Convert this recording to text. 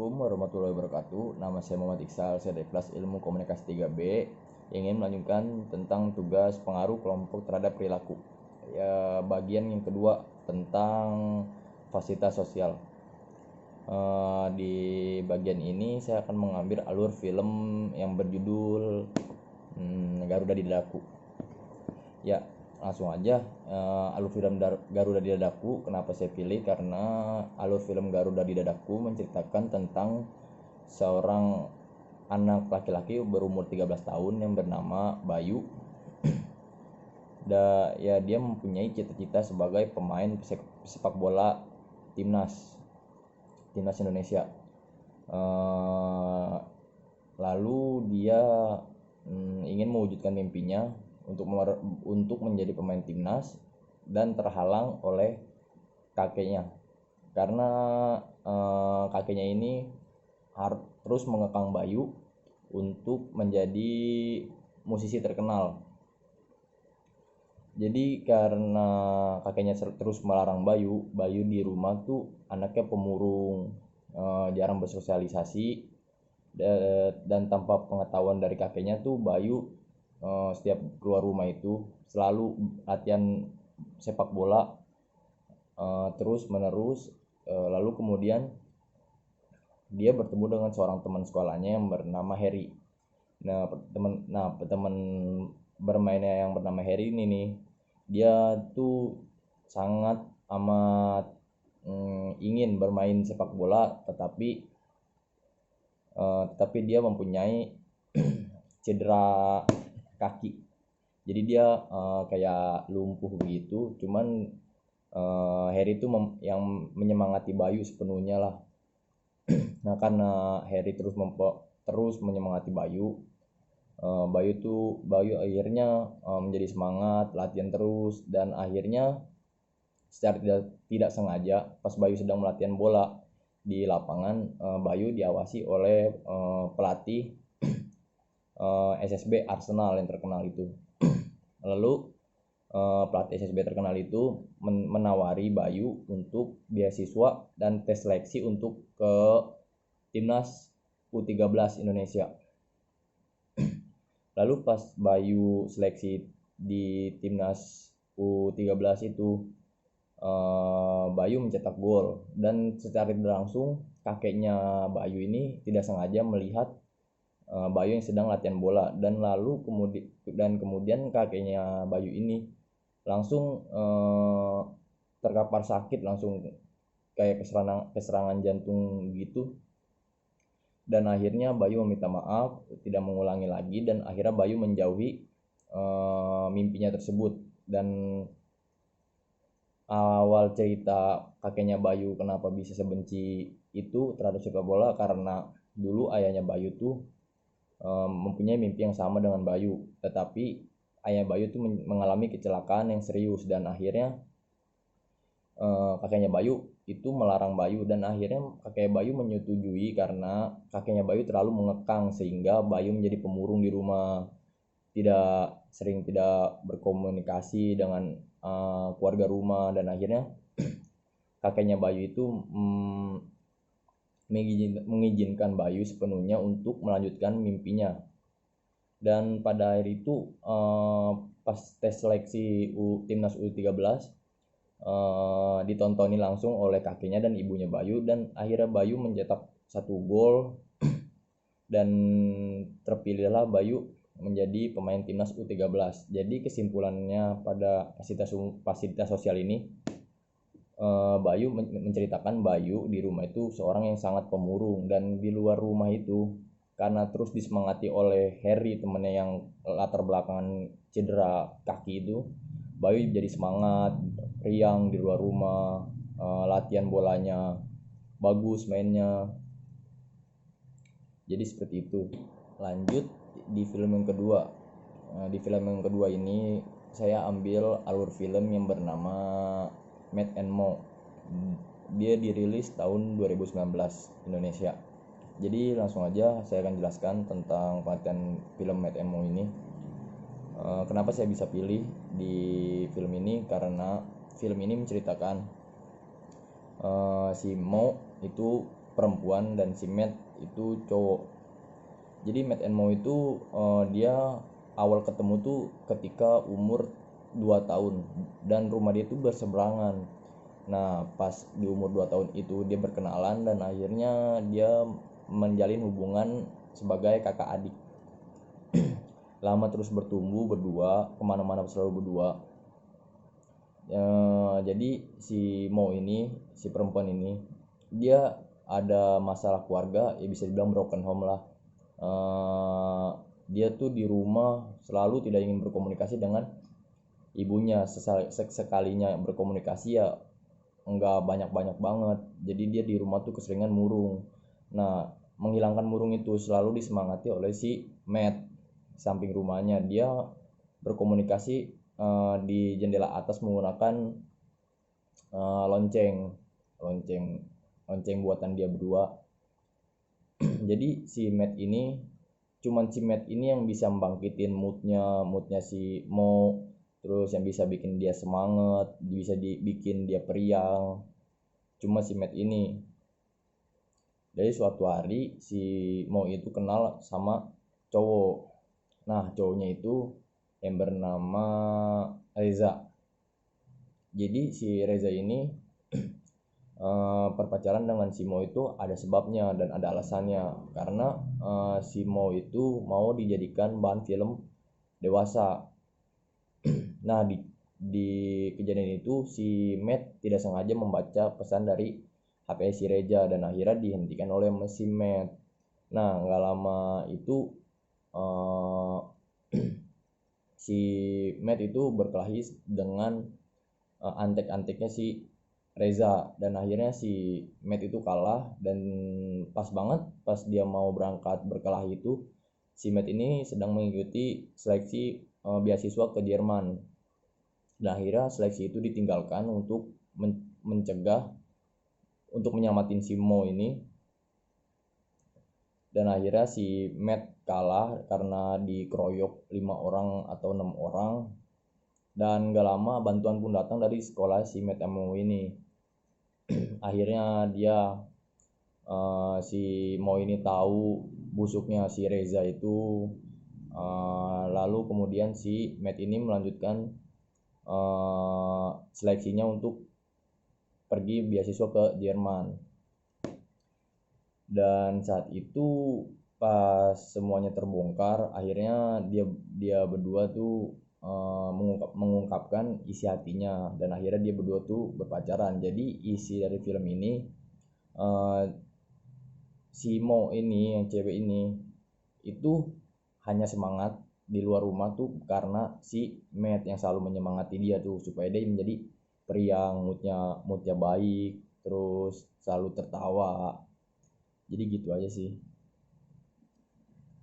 Assalamualaikum warahmatullahi wabarakatuh. Nama saya Muhammad Iksal, saya dari kelas ilmu komunikasi 3B, ingin melanjutkan tentang tugas pengaruh kelompok terhadap perilaku. Bagian yang kedua tentang fasilitas sosial. Di bagian ini saya akan mengambil alur film yang berjudul Garuda di Dadaku. Langsung aja, alur film Garuda di Dadaku kenapa saya pilih, karena alur film Garuda di Dadaku menceritakan tentang seorang anak laki-laki berumur 13 tahun yang bernama Bayu. Dia mempunyai cita-cita sebagai pemain sepak bola timnas Indonesia. Lalu dia ingin mewujudkan mimpinya untuk menjadi pemain timnas dan terhalang oleh kakeknya, karena kakeknya ini terus mengekang Bayu untuk menjadi musisi terkenal. Jadi karena kakeknya terus melarang Bayu di rumah tuh anaknya pemurung, jarang bersosialisasi, dan tanpa pengetahuan dari kakeknya tuh Bayu setiap keluar rumah itu selalu latihan sepak bola terus menerus. Lalu kemudian dia bertemu dengan seorang teman sekolahnya yang bernama Harry. Teman bermainnya yang bernama Harry ini nih, dia tuh sangat amat ingin bermain sepak bola, tetapi dia mempunyai cedera kaki. Jadi dia kayak lumpuh begitu. Cuman Harry itu yang menyemangati Bayu sepenuhnya lah. Karena Harry terus menyemangati Bayu, Bayu akhirnya menjadi semangat, latihan terus, dan akhirnya secara tidak sengaja pas Bayu sedang melatihan bola di lapangan, Bayu diawasi oleh pelatih SSB Arsenal yang terkenal itu. Lalu pelatih SSB terkenal itu menawari Bayu untuk beasiswa dan tes seleksi untuk ke timnas U13 Indonesia. Lalu pas Bayu seleksi di timnas U13 itu, Bayu mencetak gol, dan secara tidak langsung kakeknya Bayu ini tidak sengaja melihat Bayu yang sedang latihan bola, dan kemudian kakeknya Bayu ini langsung terkapar sakit, langsung kayak keserangan jantung gitu. Dan akhirnya Bayu meminta maaf, tidak mengulangi lagi, dan akhirnya Bayu menjauhi mimpinya tersebut. Dan awal cerita kakeknya Bayu kenapa bisa sebenci itu terhadap sepak bola, karena dulu ayahnya Bayu tuh mempunyai mimpi yang sama dengan Bayu, tetapi ayah Bayu tuh mengalami kecelakaan yang serius, dan akhirnya kakeknya Bayu itu melarang Bayu, dan akhirnya kakek Bayu menyetujui karena kakeknya Bayu terlalu mengekang sehingga Bayu menjadi pemurung di rumah, tidak berkomunikasi dengan keluarga rumah, dan akhirnya kakeknya Bayu itu mengizinkan Bayu sepenuhnya untuk melanjutkan mimpinya. Dan pada hari itu pas tes seleksi timnas U13 ditontoni langsung oleh kakeknya dan ibunya Bayu, dan akhirnya Bayu mencetak 1 gol dan terpilihlah Bayu menjadi pemain timnas U13. Jadi kesimpulannya pada fasilitas sosial ini, Bayu menceritakan Bayu di rumah itu seorang yang sangat pemurung, dan di luar rumah itu karena terus disemangati oleh Harry, temannya yang latar belakangan cedera kaki itu, Bayu jadi semangat, riang di luar rumah, latihan bolanya bagus mainnya. Jadi seperti itu. Lanjut di film yang kedua. Di film yang kedua ini saya ambil alur film yang bernama Matt and Mo. Dia dirilis tahun 2019 Indonesia. Jadi langsung aja saya akan jelaskan tentang pengertian film Matt and Mo ini. Kenapa saya bisa pilih di film ini, karena film ini menceritakan si Mo itu perempuan dan si Matt itu cowok. Jadi Matt and Mo itu dia awal ketemu tuh ketika umur 2 tahun dan rumah dia tuh berseberangan. Nah, pas di umur 2 tahun itu dia berkenalan dan akhirnya dia menjalin hubungan sebagai kakak adik. Lama terus bertumbuh berdua, kemana-mana selalu berdua. Jadi si Mo ini, si perempuan ini, dia ada masalah keluarga, ya bisa dibilang broken home lah. Dia tuh di rumah selalu tidak ingin berkomunikasi dengan ibunya. Sekalinya berkomunikasi ya enggak banyak-banyak banget. Jadi dia di rumah tuh keseringan murung. Nah, menghilangkan murung itu selalu disemangati oleh si Matt. Samping rumahnya dia berkomunikasi di jendela atas menggunakan lonceng buatan dia berdua. Jadi si Matt ini yang bisa membangkitin moodnya si Mo, terus yang bisa bikin dia semangat, bisa bikin dia periang, cuma si Matt ini. Dari suatu hari si Mo itu kenal sama cowok. Nah, cowoknya itu yang bernama Reza. Jadi si Reza ini perpacaran dengan si Mo itu ada sebabnya dan ada alasannya, karena si Mo itu mau dijadikan bahan film dewasa. Nah, di kejadian itu si Matt tidak sengaja membaca pesan dari HP si Reza dan akhirnya dihentikan oleh si Matt. Nah, nggak lama itu si Matt itu berkelahi dengan antek-anteknya si Reza dan akhirnya si Matt itu kalah. Dan pas banget pas dia mau berangkat berkelahi itu, si Matt ini sedang mengikuti seleksi beasiswa ke Jerman. Dan akhirnya seleksi itu ditinggalkan untuk menyelamatin si Mo ini. Dan akhirnya si Matt kalah karena dikeroyok 5 orang atau 6 orang. Dan gak lama bantuan pun datang dari sekolah si Matt Mo ini. Akhirnya si Mo ini tahu busuknya si Reza itu. Lalu kemudian si Matt ini melanjutkan seleksinya untuk pergi beasiswa ke Jerman. Dan saat itu pas semuanya terbongkar, akhirnya dia berdua tuh mengungkapkan isi hatinya dan akhirnya dia berdua tuh berpacaran. Jadi isi dari film ini si Mo ini, yang cewek ini itu hanya semangat di luar rumah tuh karena si Matt yang selalu menyemangati dia tuh supaya dia menjadi periang, moodnya baik, terus selalu tertawa. Jadi gitu aja sih.